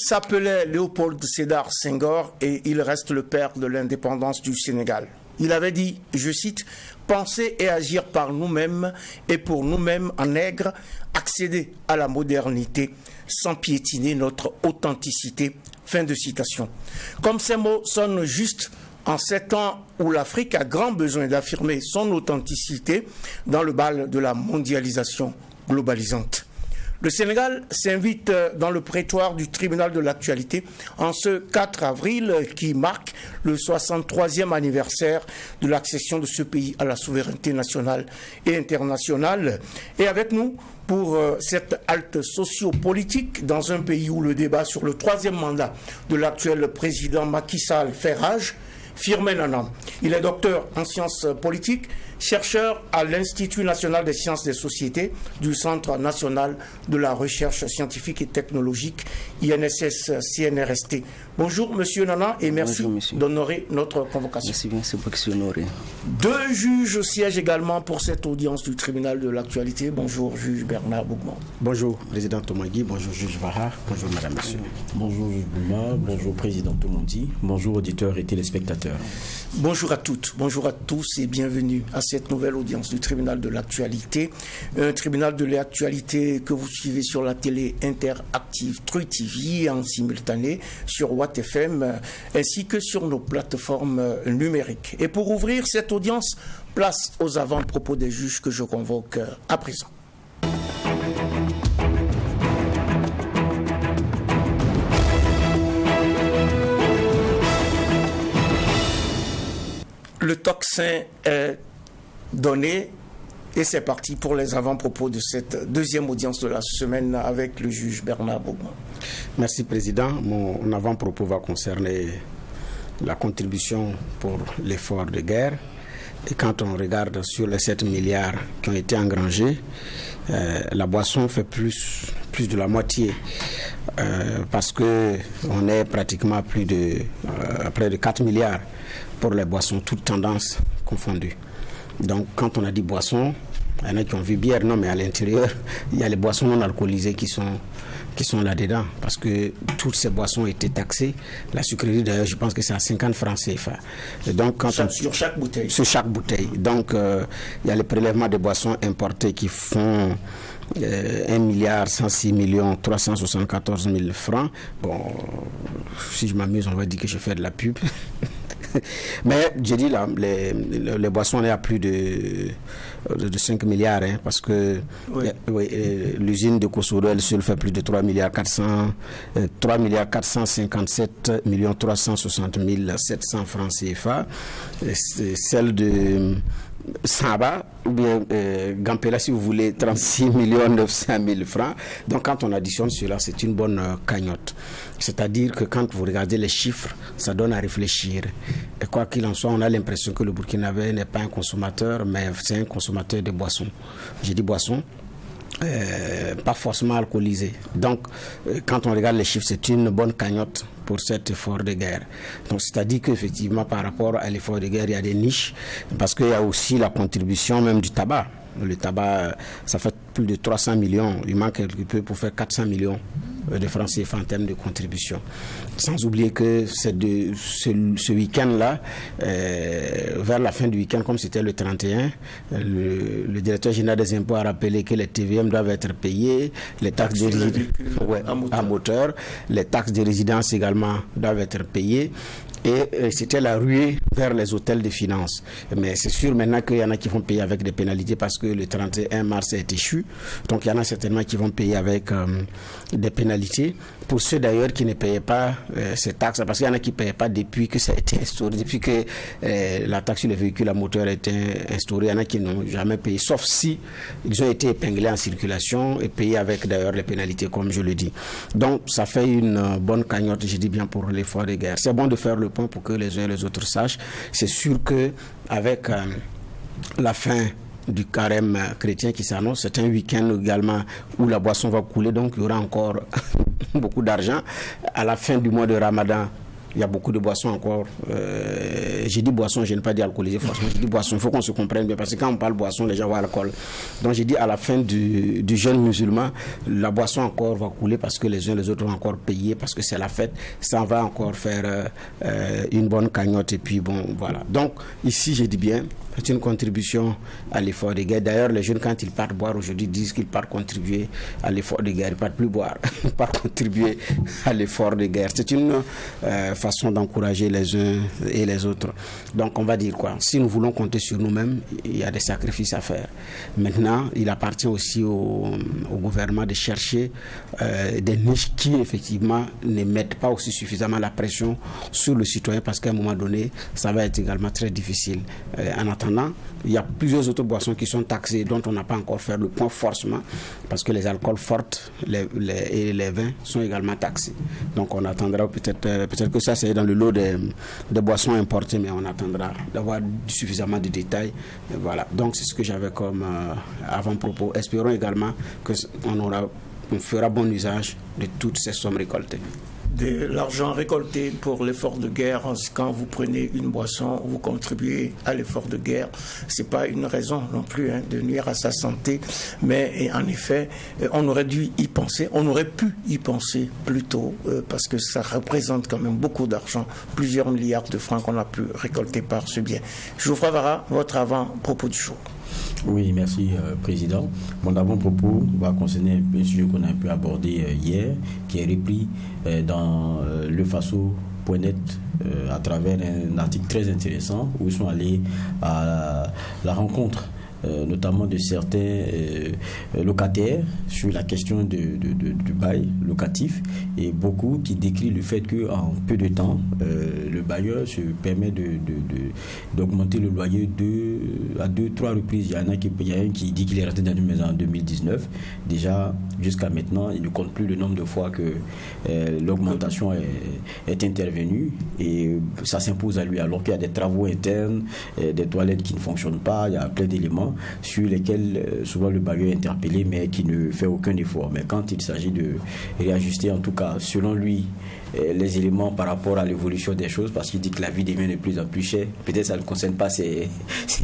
s'appelait Léopold Sédar Senghor et il reste le père de l'indépendance du Sénégal. Il avait dit, je cite, « Penser et agir par nous-mêmes et pour nous-mêmes en nègre, accéder à la modernité sans piétiner notre authenticité. » Fin de citation. Comme ces mots sonnent justes en ces temps où l'Afrique a grand besoin d'affirmer son authenticité dans le bal de la mondialisation globalisante. Le Sénégal s'invite dans le prétoire du tribunal de l'actualité en ce 4 avril qui marque le 63e anniversaire de l'accession de ce pays à la souveraineté nationale et internationale. Et avec nous, pour cette halte socio-politique dans un pays où le débat sur le 3e mandat de l'actuel président Macky Sall fait rage, Firmin Nana. Il est docteur en sciences politiques, chercheur à l'Institut national des sciences des sociétés du Centre national de la recherche scientifique et technologique, INSS-CNRST. Bonjour Monsieur Nana et merci d'honorer notre convocation. Merci bien, c'est pour honorer. 2 juges siègent également pour cette audience du tribunal de l'actualité. Bonjour juge Bernard Bougman. Bonjour président Tomagui, bonjour juge Vaha, bonjour madame, monsieur. Bonjour juge Bougman, bonjour président Tomondi, bonjour auditeurs et téléspectateurs. Bonjour à toutes, bonjour à tous et bienvenue à cette nouvelle audience du tribunal de l'actualité. Un tribunal de l'actualité que vous suivez sur la télé interactive True TV en simultané sur Watt FM ainsi que sur nos plateformes numériques. Et pour ouvrir cette audience, place aux avant-propos des juges que je convoque à présent. Le tocsin est donné et c'est parti pour les avant-propos de cette 2e audience de la semaine avec le juge Bernard Bougman. Merci président. Mon avant-propos va concerner la contribution pour l'effort de guerre. Et quand on regarde sur les 7 milliards qui ont été engrangés, la boisson fait plus de la moitié parce qu'on est pratiquement près de 4 milliards pour les boissons, toutes tendances confondues. Donc quand on a dit boissons, il y en a qui ont vu bière, non mais à l'intérieur, il y a les boissons non alcoolisées qui sont là-dedans, parce que toutes ces boissons étaient taxées. La sucrerie d'ailleurs, je pense que c'est à 50 francs CFA. Et donc, sur chaque bouteille. Sur chaque bouteille. Donc il y a les prélèvements de boissons importées qui font 1 106 374 000 francs. Bon, si je m'amuse, on va dire que je fais de la pub. Mais j'ai dit là, les boissons, on est à plus de 5 milliards, hein, parce que l'usine de Kosoro, elle seule fait plus de 3 457 360 700 francs CFA. Celle de Saba, ou bien Gampela, si vous voulez, 36 900 000 francs. Donc quand on additionne cela, c'est une bonne cagnotte. C'est-à-dire que quand vous regardez les chiffres, ça donne à réfléchir. Et quoi qu'il en soit, on a l'impression que le Burkinabé n'est pas un consommateur, mais c'est un consommateur de boissons. J'ai dit boissons, pas forcément alcoolisé. Donc, quand on regarde les chiffres, c'est une bonne cagnotte pour cet effort de guerre. Donc, c'est-à-dire qu'effectivement, par rapport à l'effort de guerre, il y a des niches, parce qu'il y a aussi la contribution même du tabac. Le tabac, ça fait plus de 300 millions. Il manque quelque peu pour faire 400 millions de francs CFA en termes de contribution. Sans oublier que c'est ce week-end-là, vers la fin du week-end, comme c'était le 31, le directeur général des impôts a rappelé que les TVM doivent être payés, les taxes de à moteur, les taxes de résidence également doivent être payées. Et c'était la ruée vers les hôtels de finances. Mais c'est sûr maintenant qu'il y en a qui vont payer avec des pénalités parce que le 31 mars a été échu. Donc il y en a certainement qui vont payer avec des pénalités. Pour ceux d'ailleurs qui ne payaient pas ces taxes, parce qu'il y en a qui ne payaient pas depuis que ça a été instauré, depuis que la taxe sur les véhicules à moteur a été instaurée, il y en a qui n'ont jamais payé, sauf si ils ont été épinglés en circulation et payés avec d'ailleurs les pénalités, comme je le dis. Donc ça fait une bonne cagnotte, je dis bien, pour l'effort de guerre. C'est bon de faire le point pour que les uns et les autres sachent. C'est sûr qu'avec la fin du carême chrétien qui s'annonce, c'est un week-end également où la boisson va couler, donc il y aura encore beaucoup d'argent. À la fin du mois de Ramadan, Il y a beaucoup de boissons encore. J'ai dit boissons, je n'ai pas dit alcoolisé, franchement. J'ai dit boissons. Il faut qu'on se comprenne bien parce que quand on parle boisson, les gens voient alcool. Donc j'ai dit à la fin du jeûne musulman, la boisson encore va couler parce que les uns les autres vont encore payer parce que c'est la fête. Ça va encore faire une bonne cagnotte et puis bon, voilà. Donc ici, j'ai dit bien, c'est une contribution à l'effort de guerre. D'ailleurs, les jeunes, quand ils partent boire aujourd'hui, disent qu'ils partent contribuer à l'effort de guerre. Ils ne partent plus boire, ils partent contribuer à l'effort de guerre. C'est une façon d'encourager les uns et les autres. Donc, on va dire quoi? Si nous voulons compter sur nous-mêmes, il y a des sacrifices à faire. Maintenant, il appartient aussi au gouvernement de chercher des niches qui, effectivement, ne mettent pas aussi suffisamment la pression sur le citoyen parce qu'à un moment donné, ça va être également très difficile. En attendant, il y a plusieurs autres boissons qui sont taxées dont on n'a pas encore fait le point forcément parce que les alcools forts et les vins sont également taxés. Donc on attendra peut-être que ça c'est dans le lot des boissons importées, mais on attendra d'avoir suffisamment de détails. Voilà. Donc c'est ce que j'avais comme avant-propos. Espérons également qu'on fera bon usage de toutes ces sommes récoltées. De l'argent récolté pour l'effort de guerre, quand vous prenez une boisson, vous contribuez à l'effort de guerre. C'est pas une raison non plus de nuire à sa santé, mais en effet, on aurait dû y penser, on aurait pu y penser plus tôt, parce que ça représente quand même beaucoup d'argent, plusieurs milliards de francs qu'on a pu récolter par ce biais. Geoffroy Vara, votre avant-propos du jour. Oui, merci Président. Mon avant-propos va concerner un sujet qu'on a un peu abordé hier, qui est repris dans lefaso.net à travers un article très intéressant où ils sont allés à la rencontre notamment de certains locataires sur la question du bail locatif, et beaucoup qui décrivent le fait qu'en peu de temps, le bailleur se permet d'augmenter le loyer à 2-3 reprises. Il y a un qui dit qu'il est resté dans une maison en 2019. Déjà, jusqu'à maintenant, il ne compte plus le nombre de fois que l'augmentation est intervenue, et ça s'impose à lui alors qu'il y a des travaux internes, des toilettes qui ne fonctionnent pas, il y a plein d'éléments sur lesquels souvent le bailleur est interpellé mais qui ne fait aucun effort. Mais quand il s'agit de réajuster, en tout cas selon lui, les éléments par rapport à l'évolution des choses, parce qu'il dit que la vie devient de plus en plus chère, peut-être ça ne concerne pas ses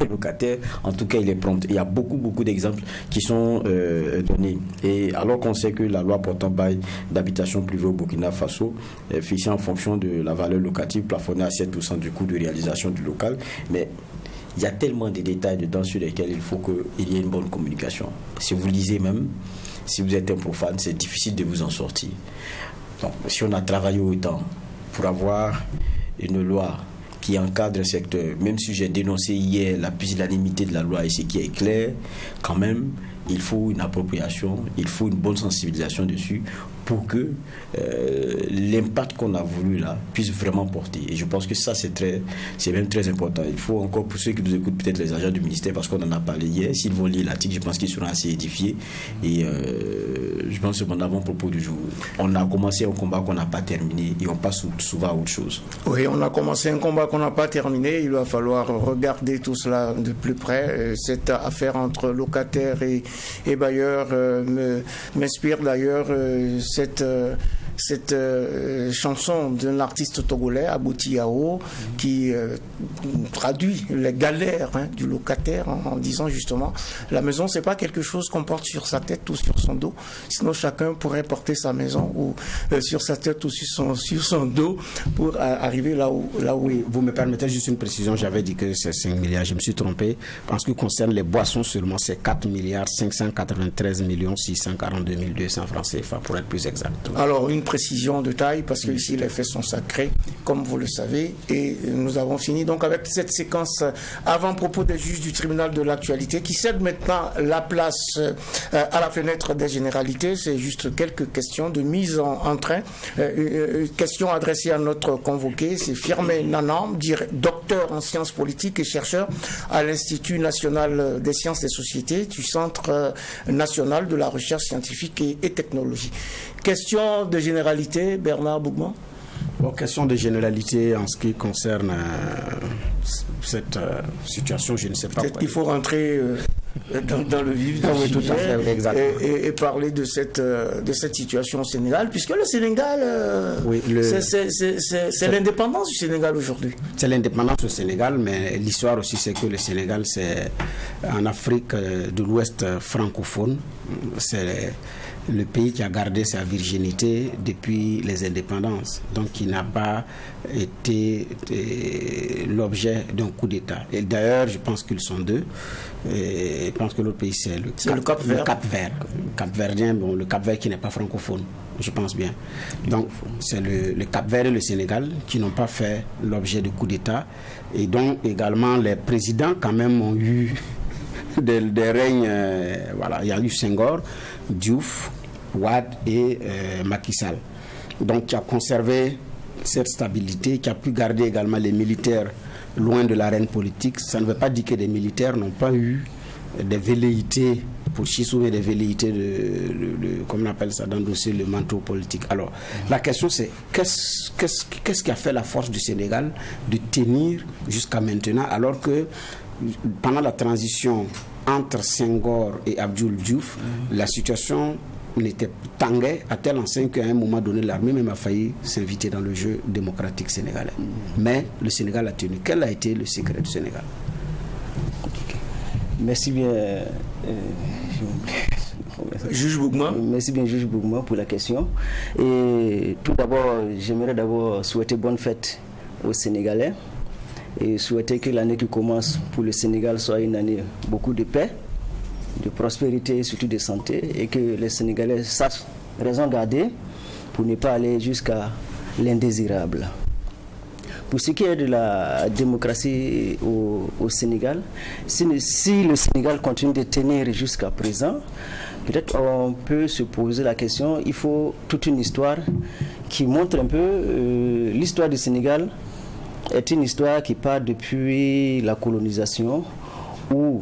locataires, en tout cas il est prompt. Il y a beaucoup d'exemples qui sont donnés, et alors qu'on sait que la loi portant bail d'habitation privée au Burkina Faso est fixée en fonction de la valeur locative plafonnée à 7% du coût de réalisation du local, mais il y a tellement de détails dedans sur lesquels il faut qu'il y ait une bonne communication. Si vous lisez même, si vous êtes un profane, c'est difficile de vous en sortir. Donc, si on a travaillé autant pour avoir une loi qui encadre un secteur, même si j'ai dénoncé hier la pusillanimité de la loi et ce qui est clair, quand même, il faut une appropriation, il faut une bonne sensibilisation dessus pour que l'impact qu'on a voulu là puisse vraiment porter. Et je pense que ça, c'est même très important. Il faut encore, pour ceux qui nous écoutent, peut-être les agents du ministère, parce qu'on en a parlé hier, s'ils vont lire l'article, je pense qu'ils seront assez édifiés. Et je pense que c'est mon avant-propos du jour. On a commencé un combat qu'on n'a pas terminé et on passe souvent à autre chose. Oui, on a commencé un combat qu'on n'a pas terminé. Il va falloir regarder tout cela de plus près. Cette affaire entre locataires et bailleurs m'inspire d'ailleurs cette chanson d'un artiste togolais, Abouti Yao, qui traduit les galères du locataire en disant justement la maison c'est pas quelque chose qu'on porte sur sa tête ou sur son dos, sinon chacun pourrait porter sa maison ou sur sa tête ou sur son dos pour arriver là où oui, vous me permettez juste une précision, j'avais dit que c'est 5 milliards, je me suis trompé. En ce qui concerne les boissons seulement, c'est 4 milliards 593 642 200 francs CFA pour être plus exact. Alors une précision de taille, parce que ici les faits sont sacrés, comme vous le savez, et nous avons fini donc avec cette séquence avant-propos des juges du tribunal de l'actualité qui cède maintenant la place à la fenêtre des généralités. C'est juste quelques questions de mise en train. Une question adressée à notre convoqué, c'est Firmin Nanam, docteur en sciences politiques et chercheur à l'Institut national des sciences des sociétés du Centre national de la recherche scientifique et technologie. Question de généralité, Bernard Bougman. Bon, question de généralité en ce qui concerne cette situation, je ne sais pas. Peut-être qu'il faut rentrer dans le vif du oui, tout à sujet, fait, exactement. et parler de cette situation au Sénégal, puisque le Sénégal, c'est l'indépendance du Sénégal aujourd'hui. C'est l'indépendance du Sénégal, mais l'histoire aussi, c'est que le Sénégal, c'est en Afrique de l'Ouest francophone, c'est le pays qui a gardé sa virginité depuis les indépendances, donc qui n'a pas été l'objet d'un coup d'État. Et d'ailleurs, je pense qu'ils sont deux. Et je pense que l'autre pays, c'est le Cap-Vert. Cap-Verdien, bon, le Cap-Vert qui n'est pas francophone, je pense bien. Donc, c'est le Cap-Vert et le Sénégal qui n'ont pas fait l'objet de coup d'État. Et donc, également, les présidents, quand même, ont eu des règnes. Voilà, il y a eu Senghor, Diouf, Wade et Macky Sall. Donc, qui a conservé cette stabilité, qui a pu garder également les militaires loin de l'arène politique. Ça ne veut pas dire que des militaires n'ont pas eu des velléités pour ou des velléités comme on appelle ça, d'endosser le manteau politique. Alors, la question c'est qu'est-ce qui a fait la force du Sénégal de tenir jusqu'à maintenant, alors que pendant la transition entre Senghor et Abdoul Diouf, la situation tanguait à tel enseigne qu'à un moment donné, l'armée même a failli s'inviter dans le jeu démocratique sénégalais. Mais le Sénégal a tenu. Quel a été le secret du Sénégal? Merci bien, Juge Bougma. Merci bien, Juge Bougma, pour la question. Et tout d'abord, j'aimerais souhaiter bonne fête aux Sénégalais et souhaiter que l'année qui commence pour le Sénégal soit une année beaucoup de paix, de prospérité et surtout de santé, et que les Sénégalais sachent raison garder pour ne pas aller jusqu'à l'indésirable. Pour ce qui est de la démocratie au Sénégal, si le Sénégal continue de tenir jusqu'à présent, peut-être on peut se poser la question, il faut toute une histoire qui montre un peu l'histoire du Sénégal est une histoire qui part depuis la colonisation, où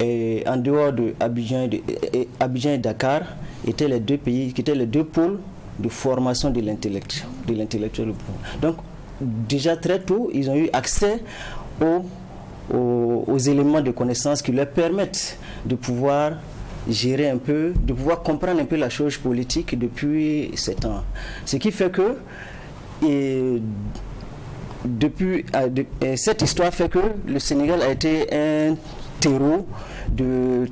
en dehors de Abidjan et Dakar étaient les deux pays qui étaient les deux pôles de formation de l'intellectuel. Donc déjà très tôt, ils ont eu accès aux éléments de connaissance qui leur permettent de pouvoir gérer un peu, de pouvoir comprendre un peu la chose politique depuis 7 ans. Ce qui fait que cette histoire fait que le Sénégal a été un terreau de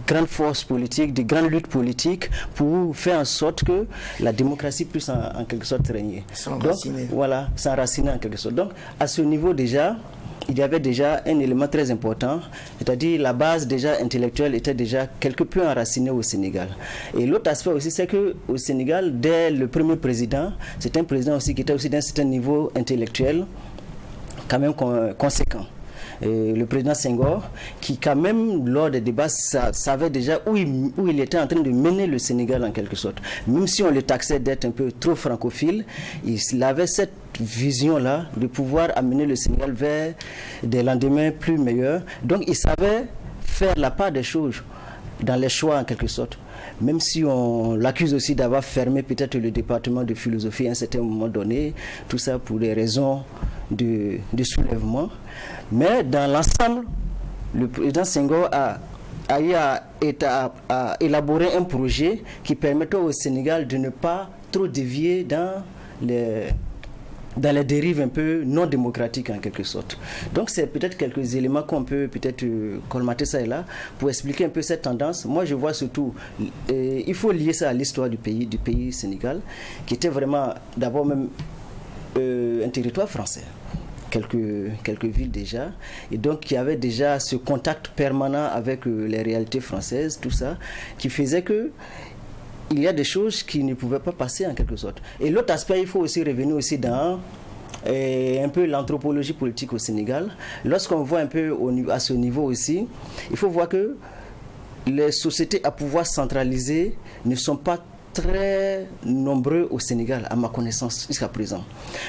grandes forces politiques, de grandes luttes politiques pour faire en sorte que la démocratie puisse en quelque sorte régner. S'enraciner en quelque sorte. Donc, à ce niveau déjà, il y avait déjà un élément très important, c'est-à-dire la base déjà intellectuelle était déjà quelque peu enracinée au Sénégal. Et l'autre aspect aussi, c'est qu'au Sénégal, dès le premier président, c'est un président aussi qui était aussi d'un certain niveau intellectuel, quand même conséquent. Le président Senghor, qui quand même lors des débats savait déjà où il était en train de mener le Sénégal en quelque sorte. Même si on le taxait d'être un peu trop francophile, il avait cette vision-là de pouvoir amener le Sénégal vers des lendemains plus meilleurs. Donc il savait faire la part des choses dans les choix en quelque sorte. Même si on l'accuse aussi d'avoir fermé peut-être le département de philosophie à un certain moment donné, tout ça pour des raisons de soulèvement. Mais dans l'ensemble, le président Senghor a élaboré un projet qui permettait au Sénégal de ne pas trop dévier dans les dérives un peu non démocratiques en quelque sorte. Donc c'est peut-être quelques éléments qu'on peut peut-être colmater ça et là pour expliquer un peu cette tendance. Moi je vois surtout, il faut lier ça à l'histoire du pays Sénégal, qui était vraiment d'abord même un territoire français. Quelques villes déjà, et donc il y avait déjà ce contact permanent avec les réalités françaises, tout ça, qui faisait que il y a des choses qui ne pouvaient pas passer en quelque sorte. Et l'autre aspect, il faut aussi revenir aussi dans un peu l'anthropologie politique au Sénégal. Lorsqu'on voit un peu à ce niveau aussi, il faut voir que les sociétés à pouvoir centralisé ne sont pas très nombreux au Sénégal, à ma connaissance, jusqu'à présent.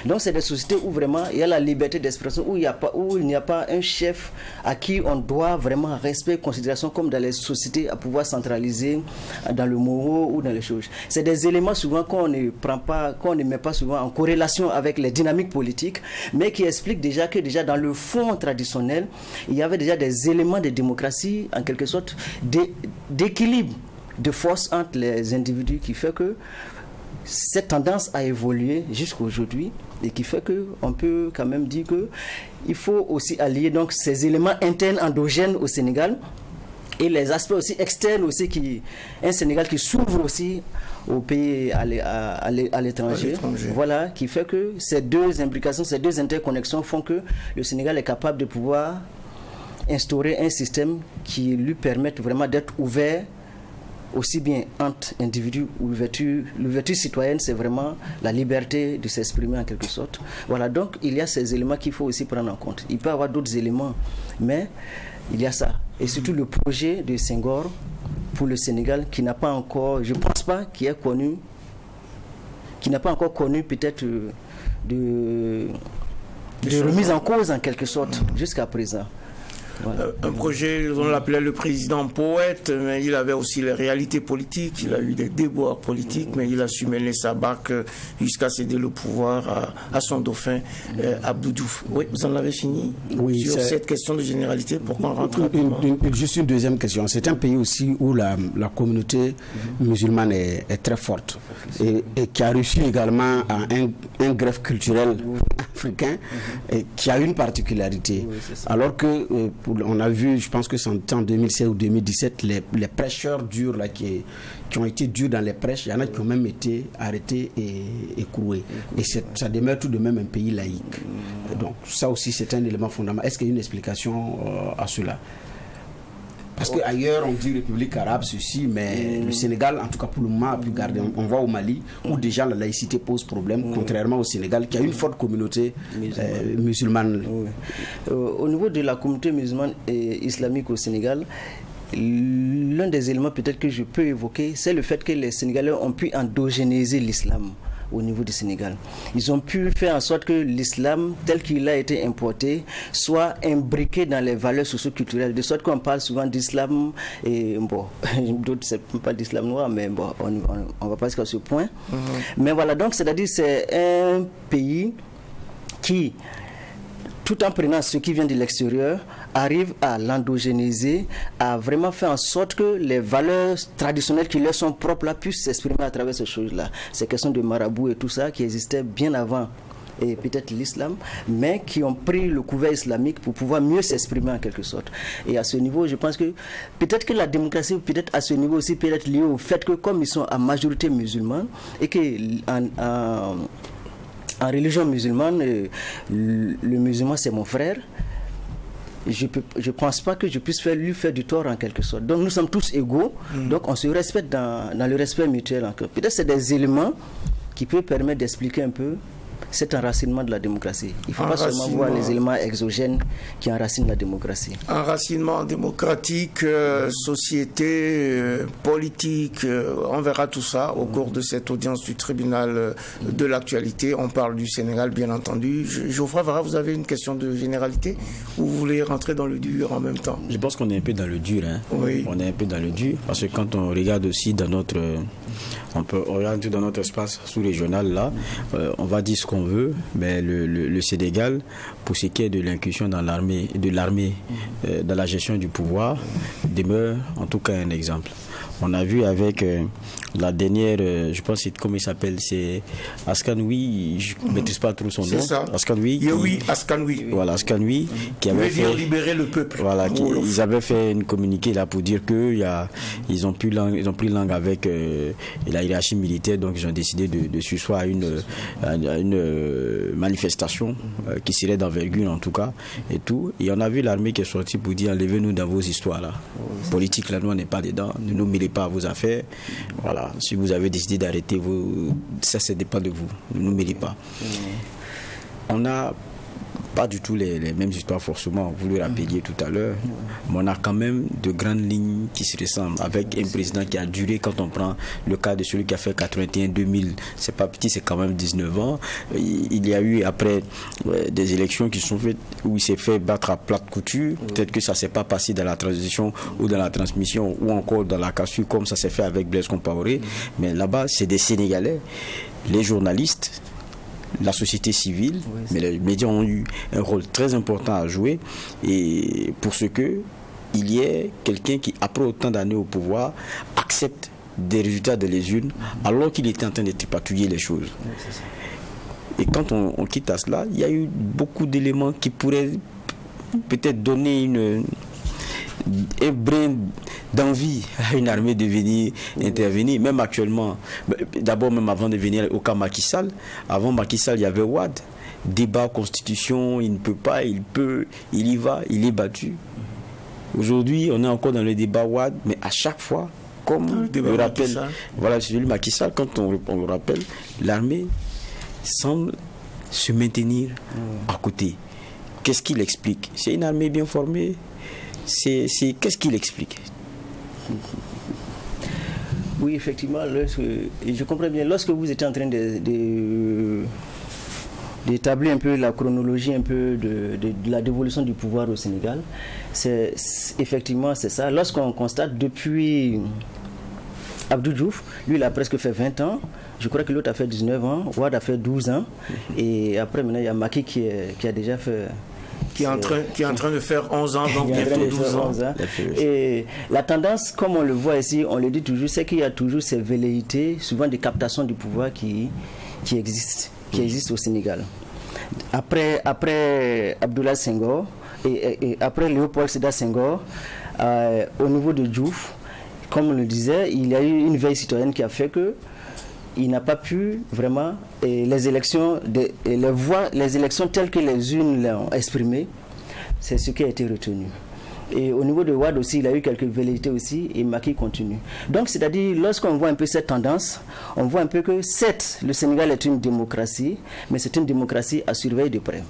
Donc c'est des sociétés où vraiment il y a la liberté d'expression, où il n'y a pas un chef à qui on doit vraiment respect et considération, comme dans les sociétés à pouvoir centraliser dans le mot ou dans les choses. C'est des éléments souvent qu'on ne met pas souvent en corrélation avec les dynamiques politiques, mais qui expliquent déjà que déjà dans le fond traditionnel, il y avait déjà des éléments de démocratie, en quelque sorte, d'équilibre de force entre les individus, qui fait que cette tendance a évolué jusqu'à aujourd'hui et qui fait qu'on peut quand même dire qu'il faut aussi allier donc ces éléments internes endogènes au Sénégal et les aspects aussi externes aussi, un Sénégal qui s'ouvre aussi au pays, à l'étranger. Voilà, qui fait que ces deux imbrications, ces deux interconnexions font que le Sénégal est capable de pouvoir instaurer un système qui lui permette vraiment d'être ouvert aussi bien entre individus. L'ouverture citoyenne, c'est vraiment la liberté de s'exprimer en quelque sorte. Voilà, donc il y a ces éléments qu'il faut aussi prendre en compte. Il peut y avoir d'autres éléments, mais il y a ça. Et surtout le projet de Senghor pour le Sénégal, qui n'a pas encore, je ne pense pas qu'il ait connu, qui n'a pas encore connu peut-être de remise en cause en quelque sorte jusqu'à présent. Voilà. Un projet, on l'appelait le président poète, mais il avait aussi les réalités politiques, il a eu des déboires politiques, mais il a su mener sa barque jusqu'à céder le pouvoir à son dauphin, Abdou Diouf. Oui, vous en avez fini sur cette question de généralité, pour qu'on rentre rapidement. Juste une deuxième question. C'est un pays aussi où la communauté musulmane est très forte et qui a reçu également un greffe culturel africain et qui a une particularité. Alors que on a vu, je pense que c'est en 2016 ou 2017, les prêcheurs durs là, qui ont été durs dans les prêches, il y en a qui ont même été arrêtés et écroués. Et ça demeure tout de même un pays laïque. Donc ça aussi c'est un élément fondamental. Est-ce qu'il y a une explication à cela? Parce qu'ailleurs, on dit République arabe, ceci, mais le Sénégal, en tout cas pour le moment, a pu garder. On va au Mali, où déjà la laïcité pose problème, contrairement au Sénégal, qui a une forte communauté musulmane. Au niveau de la communauté musulmane et islamique au Sénégal, l'un des éléments peut-être que je peux évoquer, c'est le fait que les Sénégalais ont pu endogénéiser l'islam au niveau du Sénégal. Ils ont pu faire en sorte que l'islam, tel qu'il a été importé, soit imbriqué dans les valeurs socio-culturelles, de sorte qu'on parle souvent d'islam, et bon, d'autres c'est pas d'islam noir, mais bon, on va pas jusqu'à ce point. Mais voilà, donc c'est-à-dire c'est un pays qui, tout en prenant ce qui vient de l'extérieur, arrive à l'endogénéiser, à vraiment faire en sorte que les valeurs traditionnelles qui leur sont propres là puissent s'exprimer à travers ces choses-là. Ces questions de marabout et tout ça qui existaient bien avant et peut-être l'islam, mais qui ont pris le couvert islamique pour pouvoir mieux s'exprimer en quelque sorte. Et à ce niveau, je pense que peut-être que la démocratie, peut-être à ce niveau aussi, peut être liée au fait que comme ils sont à majorité musulmane et que en religion musulmane, le musulman c'est mon frère, je ne pense pas que je puisse lui faire du tort en quelque sorte. Donc nous sommes tous égaux, donc on se respecte dans le respect mutuel encore. Peut-être c'est des éléments qui peuvent permettre d'expliquer un peu cet enracinement de la démocratie. Il ne faut pas seulement voir les éléments exogènes qui enracinent la démocratie. Enracinement démocratique, société, politique, on verra tout ça au cours de cette audience du tribunal de l'actualité. On parle du Sénégal, bien entendu. Geoffroy Vara, vous avez une question de généralité ou vous voulez rentrer dans le dur en même temps? Je pense qu'on est un peu dans le dur. Oui. On est un peu dans le dur parce que quand on regarde aussi dans notre... On peut regarder dans notre espace sous-régional là, on va dire ce qu'on veut, mais le Sénégal, pour ce qui est de l'incursion dans l'armée, dans la gestion du pouvoir, demeure en tout cas un exemple. On a vu avec la dernière, je pense que comment il s'appelle, c'est Askanoui, je ne maîtrise pas trop son nom. C'est ça. Askanoui. Oui, Askanoui. Voilà, Askanoui qui avait fait libérer le peuple. Voilà, ils avaient fait une communiqué là pour dire que ils ont pris langue avec la hiérarchie militaire, donc ils ont décidé de sursoir à une manifestation qui serait d'envergure en tout cas et tout. Et on a vu l'armée qui est sortie pour dire enlevez-nous dans vos histoires là. Politique là, nous on n'est pas dedans, ne nous mêlez pas à vos affaires. Voilà, si vous avez décidé d'arrêter ça dépend de vous, ne nous mêlez pas. On a pas du tout les mêmes histoires forcément, vous le rappeliez tout à l'heure, mais on a quand même de grandes lignes qui se ressemblent, avec un président qui a duré, quand on prend le cas de celui qui a fait 81-2000, c'est pas petit, c'est quand même 19 ans. Il y a eu après des élections qui sont faites où il s'est fait battre à plate couture, peut-être que ça s'est pas passé dans la transition ou dans la transmission ou encore dans la cassure comme ça s'est fait avec Blaise Compaoré, mais là-bas c'est des Sénégalais, les journalistes, la société civile, mais les médias ont eu un rôle très important à jouer, et pour ce que il y ait quelqu'un qui, après autant d'années au pouvoir, accepte des résultats de les urnes alors qu'il était en train de tripatouiller les choses. Et quand on quitte à cela, il y a eu beaucoup d'éléments qui pourraient peut-être donner un brin d'envie à une armée de venir intervenir, même actuellement. D'abord, même avant de venir au cas Macky Sall, avant Macky Sall, il y avait Wade. Débat, constitution, il ne peut pas, il peut, il y va, il est battu. Aujourd'hui, on est encore dans le débat Wade, mais à chaque fois, comme le rappelle, voilà, celui de Macky Sall, quand on le rappelle, l'armée semble se maintenir à côté. Qu'est-ce qu'il explique? C'est une armée bien formée. Qu'est-ce qu'il explique? Oui, effectivement, je comprends bien. Lorsque vous étiez en train d'établir un peu la chronologie un peu de la dévolution du pouvoir au Sénégal, effectivement c'est ça. Lorsqu'on constate depuis Abdou Diouf, lui il a presque fait 20 ans, je crois que l'autre a fait 19 ans, Wade a fait 12 ans, et après maintenant il y a Macky qui a déjà fait... Qui est en train de faire 11 ans, donc bientôt 12 ans. Et la tendance, comme on le voit ici, on le dit toujours, c'est qu'il y a toujours ces velléités, souvent des captations du pouvoir qui existent au Sénégal. Après Abdoulaye Senghor et après Léopold Sédar Senghor, au niveau de Diouf, comme on le disait, il y a eu une veille citoyenne qui a fait que il n'a pas pu vraiment, les élections telles que les unes l'ont exprimées, c'est ce qui a été retenu. Et au niveau de Wade aussi, il a eu quelques velléités aussi, et Macky continue. Donc, c'est-à-dire, lorsqu'on voit un peu cette tendance, on voit un peu que certes, le Sénégal est une démocratie, mais c'est une démocratie à surveiller de près.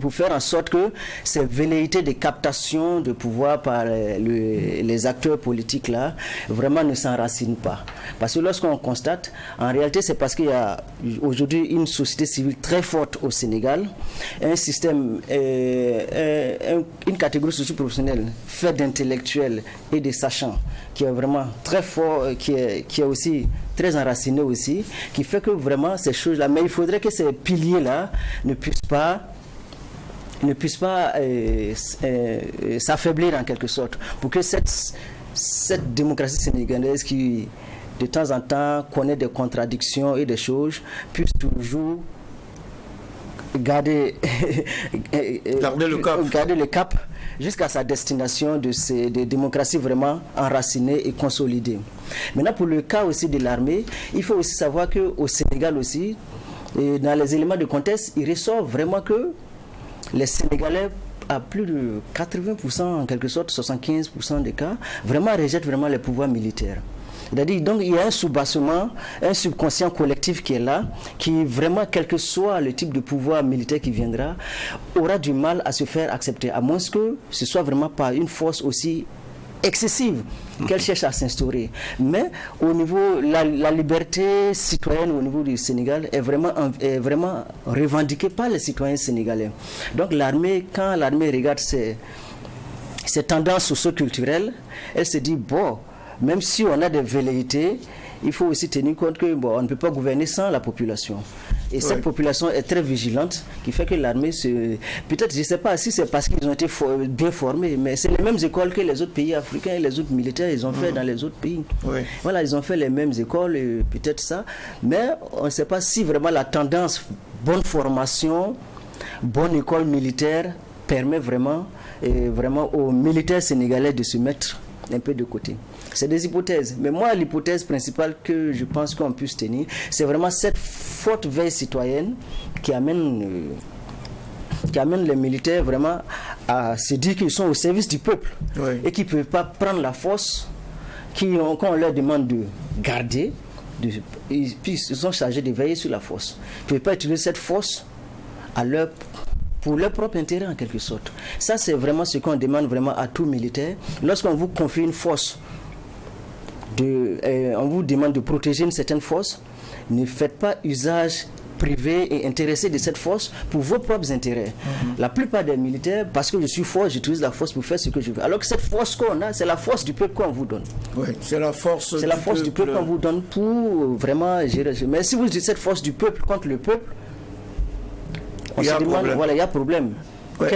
Pour faire en sorte que ces velléités de captation de pouvoir par les acteurs politiques là vraiment ne s'enracinent pas. Parce que lorsqu'on constate, en réalité c'est parce qu'il y a aujourd'hui une société civile très forte au Sénégal, un système, une catégorie socio-professionnelle faite d'intellectuels et de sachants qui est vraiment très fort, qui est aussi très enraciné aussi, qui fait que vraiment ces choses-là, mais il faudrait que ces piliers-là ne puissent pas s'affaiblir en quelque sorte, pour que cette démocratie sénégalaise qui de temps en temps connaît des contradictions et des choses puisse toujours garder le cap jusqu'à sa destination de démocratie vraiment enracinée et consolidée. Maintenant, pour le cas aussi de l'armée, il faut aussi savoir qu'au Sénégal aussi, et dans les éléments de contexte, il ressort vraiment que les Sénégalais, à plus de 80%, en quelque sorte, 75% des cas, vraiment rejettent vraiment les pouvoirs militaires. C'est-à-dire, donc, il y a un sous-bassement, un subconscient collectif qui est là, qui vraiment, quel que soit le type de pouvoir militaire qui viendra, aura du mal à se faire accepter, à moins que ce soit vraiment pas une force aussi excessive qu'elle cherche à s'instaurer. Mais au niveau, la liberté citoyenne au niveau du Sénégal est vraiment revendiquée par les citoyens sénégalais. Donc l'armée, quand l'armée regarde ces tendances socio-culturelles, elle se dit, bon, même si on a des velléités, il faut aussi tenir compte que on ne peut pas gouverner sans la population. Et cette population est très vigilante, qui fait que l'armée peut-être, je ne sais pas si c'est parce qu'ils ont été bien formés, mais c'est les mêmes écoles que les autres pays africains et les autres militaires, ils ont fait dans les autres pays. Voilà, ils ont fait les mêmes écoles, peut-être ça. Mais on ne sait pas si vraiment la tendance, bonne formation, bonne école militaire, permet vraiment aux militaires sénégalais de se mettre un peu de côté. C'est des hypothèses. Mais moi, l'hypothèse principale que je pense qu'on puisse tenir, c'est vraiment cette forte veille citoyenne qui amène les militaires vraiment à se dire qu'ils sont au service du peuple et qu'ils ne peuvent pas prendre la force quand on leur demande de garder, ils sont chargés de veiller sur la force. Ils ne peuvent pas utiliser cette force pour leur propre intérêt en quelque sorte. Ça, c'est vraiment ce qu'on demande vraiment à tout militaire. Lorsqu'on vous confie une force, on vous demande de protéger une certaine force, ne faites pas usage privé et intéressé de cette force pour vos propres intérêts. La plupart des militaires, parce que je suis fort, j'utilise la force pour faire ce que je veux. Alors que cette force qu'on a, c'est la force du peuple qu'on vous donne. Oui, c'est la force du peuple qu'on vous donne pour vraiment gérer. Mais si vous dites cette force du peuple contre le peuple, on se demande, voilà, il y a problème. Ouais,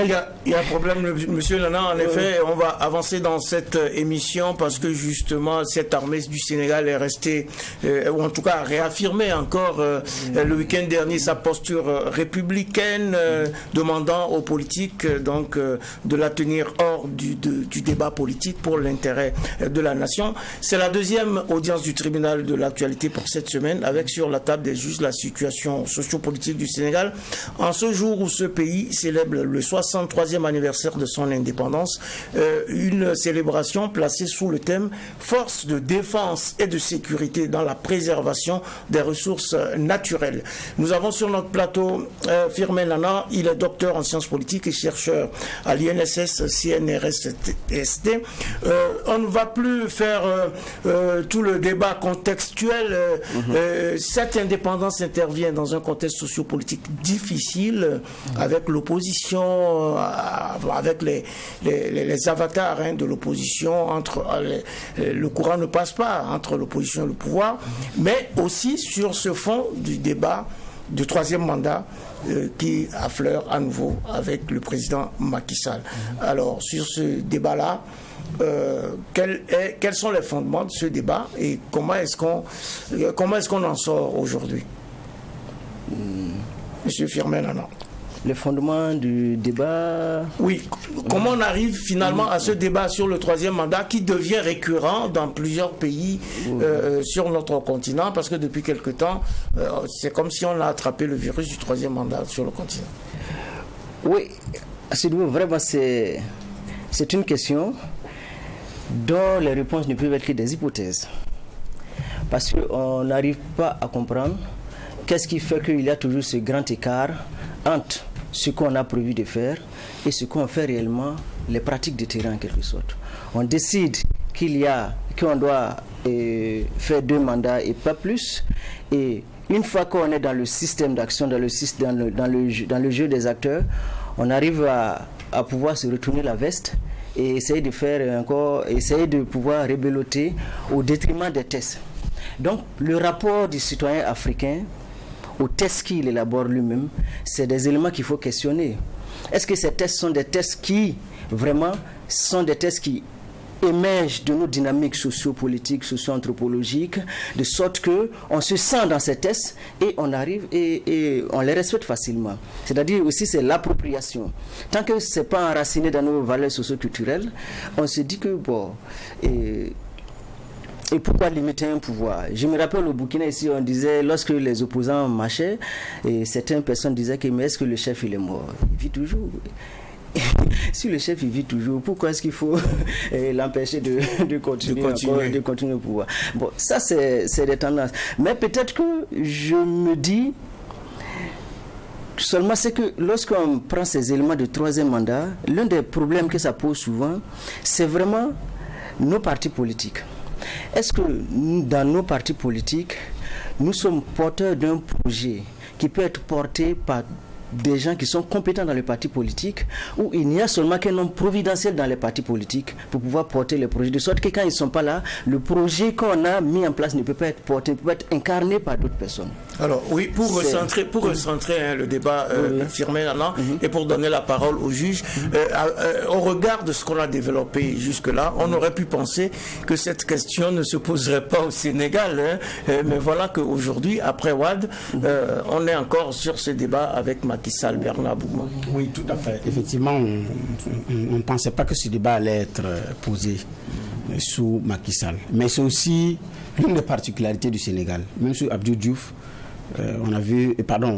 il y a un problème, monsieur Nana. En effet, on va avancer dans cette émission parce que justement, cette armée du Sénégal est restée, ou en tout cas a réaffirmé encore le week-end dernier sa posture républicaine, demandant aux politiques donc de la tenir hors du débat politique pour l'intérêt de la nation. C'est la deuxième audience du tribunal de l'actualité pour cette semaine, avec sur la table des juges la situation sociopolitique du Sénégal en ce jour où ce pays célèbre le 63e anniversaire de son indépendance, une célébration placée sous le thème « Force de défense et de sécurité dans la préservation des ressources naturelles ». Nous avons sur notre plateau Firmin Nana, il est docteur en sciences politiques et chercheur à l'INSS CNRS-ST. On ne va plus faire tout le débat contextuel. Cette indépendance intervient dans un contexte sociopolitique difficile, avec l'opposition, avec les avatars de l'opposition, le courant ne passe pas entre l'opposition et le pouvoir, mais aussi sur ce fond du débat du troisième mandat qui affleure à nouveau avec le président Macky Sall. Alors, sur ce débat-là, quels sont les fondements de ce débat et comment est-ce qu'on en sort aujourd'hui? Monsieur Firmin Nana. Le fondement du débat... Oui, comment on arrive finalement à ce débat sur le troisième mandat qui devient récurrent dans plusieurs pays sur notre continent, parce que depuis quelque temps, c'est comme si on a attrapé le virus du troisième mandat sur le continent. Oui, vraiment c'est une question dont les réponses ne peuvent être que des hypothèses. Parce qu'on n'arrive pas à comprendre qu'est-ce qui fait qu'il y a toujours ce grand écart entre ce qu'on a prévu de faire et ce qu'on fait réellement, les pratiques de terrain en quelque sorte. On décide qu'on doit faire 2 mandats et pas plus, et une fois qu'on est dans le système d'action, dans le jeu des acteurs, on arrive à pouvoir se retourner la veste et essayer de pouvoir rebeloter au détriment des tests. Donc le rapport du citoyen africain aux tests qu'il élabore lui-même, c'est des éléments qu'il faut questionner. Est-ce que ces tests sont des tests qui, vraiment, sont des tests qui émergent de nos dynamiques sociopolitiques, socio-anthropologiques, de sorte qu'on se sent dans ces tests et on arrive et on les respecte facilement. C'est-à-dire aussi c'est l'appropriation. Tant que ce n'est pas enraciné dans nos valeurs socio-culturelles, on se dit que bon... Et pourquoi limiter un pouvoir? Je me rappelle au Burkina ici, on disait, lorsque les opposants marchaient, et certaines personnes disaient que mais est-ce que le chef il est mort? Il vit toujours. Si le chef il vit toujours, pourquoi est-ce qu'il faut l'empêcher de continuer au pouvoir? Bon, ça c'est des tendances. Mais peut-être que je me dis seulement c'est que lorsqu'on prend ces éléments de troisième mandat, l'un des problèmes que ça pose souvent, c'est vraiment nos partis politiques. Est-ce que dans nos partis politiques, nous sommes porteurs d'un projet qui peut être porté par des gens qui sont compétents dans les partis politiques, où il n'y a seulement qu'un homme providentiel dans les partis politiques pour pouvoir porter les projets, de sorte que quand ils ne sont pas là, le projet qu'on a mis en place ne peut pas être porté, ne peut pas être incarné par d'autres personnes. Alors oui, pour recentrer le débat Firmin Nana, et pour donner la parole au juge, au regard de ce qu'on a développé jusque-là, on aurait pu penser que cette question ne se poserait pas au Sénégal, mais voilà qu'aujourd'hui, après Wade, on est encore sur ce débat avec Macky Sall, Bernard Bougma. Oui, tout à fait. Effectivement, on ne pensait pas que ce débat allait être posé sous Macky Sall. Mais c'est aussi l'une des particularités du Sénégal. Même sous Abdou Diouf, on a vu,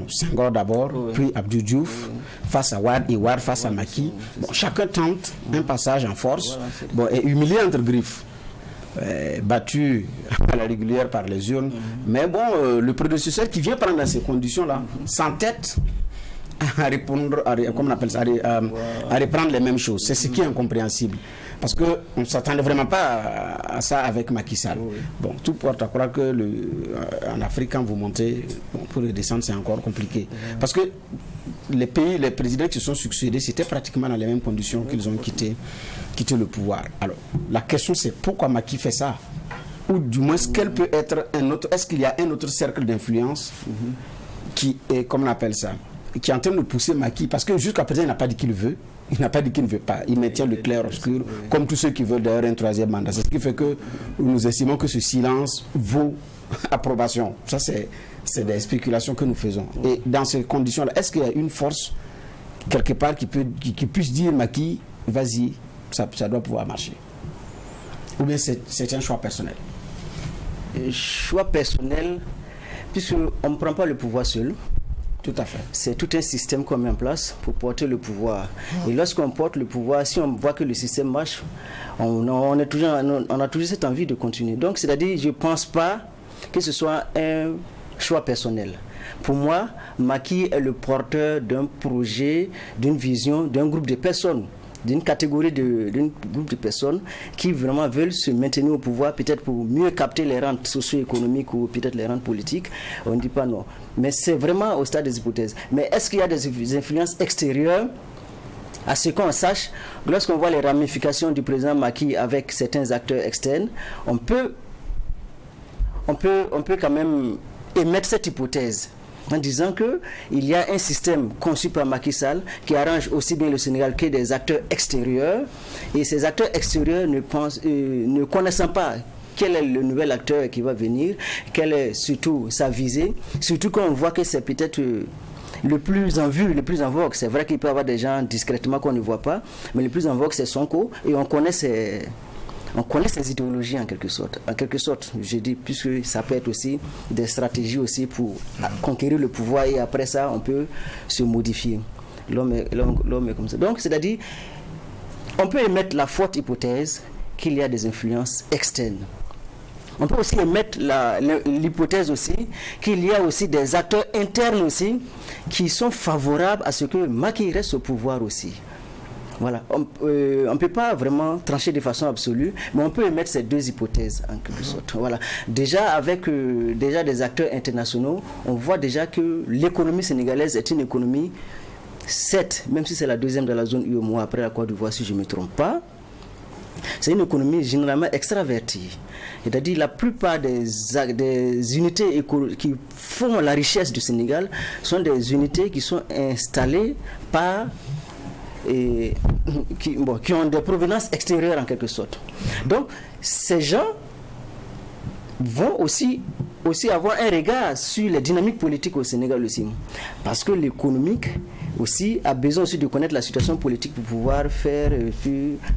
Senghor d'abord, puis Abdou Diouf face à Wade et Wade face à Macky. Bon, chacun tente un passage en force, et humilié entre griffes. Battu à la régulière par les urnes. Mais bon, le prédécesseur qui vient prendre dans ces conditions-là, sans tête, à répondre, comment on appelle ça, à reprendre les mêmes choses. C'est ce qui est incompréhensible. Parce qu'on ne s'attendait vraiment pas à ça avec Macky Sall. Oui. Bon, tout porte à croire que en Afrique, quand vous montez, pour redescendre, c'est encore compliqué. Parce que les présidents qui se sont succédés, c'était pratiquement dans les mêmes conditions qu'ils ont quitté le pouvoir. Alors, la question c'est pourquoi Macky fait ça? Ou du moins, quel peut être un autre, est-ce qu'il y a un autre cercle d'influence qui est, comment on appelle ça, qui est en train de pousser Macky? Parce que jusqu'à présent, il n'a pas dit qu'il veut. Il n'a pas dit qu'il ne veut pas. Il maintient le clair-obscur, comme tous ceux qui veulent d'ailleurs un troisième mandat. C'est ce qui fait que nous estimons que ce silence vaut approbation. Ça, c'est des spéculations que nous faisons. Et dans ces conditions-là, est-ce qu'il y a une force, quelque part, qui puisse dire, Macky, vas-y, ça doit pouvoir marcher? Ou bien c'est un choix personnel? Choix personnel, puisqu'on ne prend pas le pouvoir seul. Tout à fait. C'est tout un système qu'on met en place pour porter le pouvoir. Et lorsqu'on porte le pouvoir, si on voit que le système marche, on a toujours cette envie de continuer. Donc, c'est-à-dire, je ne pense pas que ce soit un choix personnel. Pour moi, Macky est le porteur d'un projet, d'une vision, d'un groupe de personnes, d'une catégorie d'un groupe de personnes qui vraiment veulent se maintenir au pouvoir, peut-être pour mieux capter les rentes socio-économiques ou peut-être les rentes politiques. On ne dit pas non. Mais c'est vraiment au stade des hypothèses. Mais est-ce qu'il y a des influences extérieures? À ce qu'on sache, lorsqu'on voit les ramifications du président Macky avec certains acteurs externes, on peut quand même émettre cette hypothèse en disant qu'il y a un système conçu par Macky Sall qui arrange aussi bien le Sénégal que des acteurs extérieurs. Et ces acteurs extérieurs ne connaissant pas quel est le nouvel acteur qui va venir, quelle est surtout sa visée, surtout quand on voit que c'est peut-être le plus en vue, le plus en vogue. C'est vrai qu'il peut y avoir des gens discrètement qu'on ne voit pas, mais le plus en vogue c'est Sonko, et on connaît ses idéologies en quelque sorte. En quelque sorte, je dis, puisque ça peut être aussi des stratégies aussi pour conquérir le pouvoir, et après ça, on peut se modifier. L'homme est comme ça. Donc, c'est-à-dire, on peut émettre la forte hypothèse qu'il y a des influences externes. On peut aussi émettre l'hypothèse aussi qu'il y a aussi des acteurs internes aussi qui sont favorables à ce que Macky reste au pouvoir aussi. Voilà, on ne peut pas vraiment trancher de façon absolue, mais on peut émettre ces deux hypothèses en quelque sorte. Voilà. Déjà avec déjà des acteurs internationaux, on voit déjà que l'économie sénégalaise est une économie, certes, même si c'est la deuxième de la zone UEMOA après la Côte d'Ivoire, si je ne me trompe pas, c'est une économie généralement extravertie. C'est-à-dire la plupart des unités qui font la richesse du Sénégal sont des unités qui sont installées par qui ont des provenances extérieures en quelque sorte. Donc, ces gens vont aussi avoir un regard sur les dynamiques politiques au Sénégal aussi. Parce que l'économique aussi a besoin aussi de connaître la situation politique pour pouvoir faire,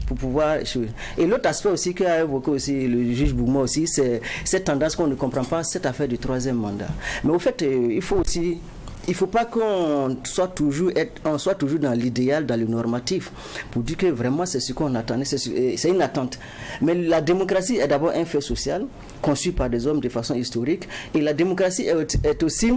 pour pouvoir... Et l'autre aspect aussi qu'a évoqué aussi le juge Bougma aussi, c'est cette tendance qu'on ne comprend pas, cette affaire du troisième mandat. Mais au fait, il ne faut pas qu'on soit toujours dans l'idéal, dans le normatif, pour dire que vraiment c'est ce qu'on attendait, c'est une attente. Mais la démocratie est d'abord un fait social, conçu par des hommes de façon historique, et la démocratie est aussi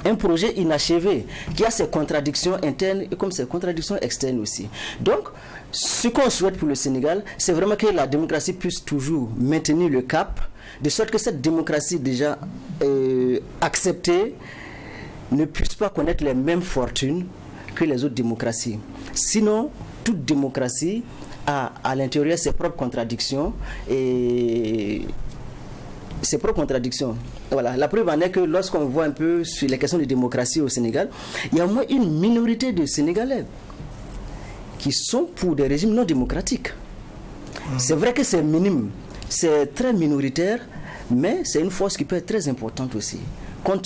un projet inachevé, qui a ses contradictions internes et comme ses contradictions externes aussi. Donc, ce qu'on souhaite pour le Sénégal, c'est vraiment que la démocratie puisse toujours maintenir le cap, de sorte que cette démocratie déjà acceptée, ne puisse pas connaître les mêmes fortunes que les autres démocraties. Sinon, toute démocratie a à l'intérieur ses propres contradictions et ses propres contradictions. Voilà. La preuve en est que lorsqu'on voit un peu sur les questions de démocratie au Sénégal, il y a au moins une minorité de Sénégalais qui sont pour des régimes non démocratiques. C'est vrai que c'est minime, c'est très minoritaire, mais c'est une force qui peut être très importante aussi.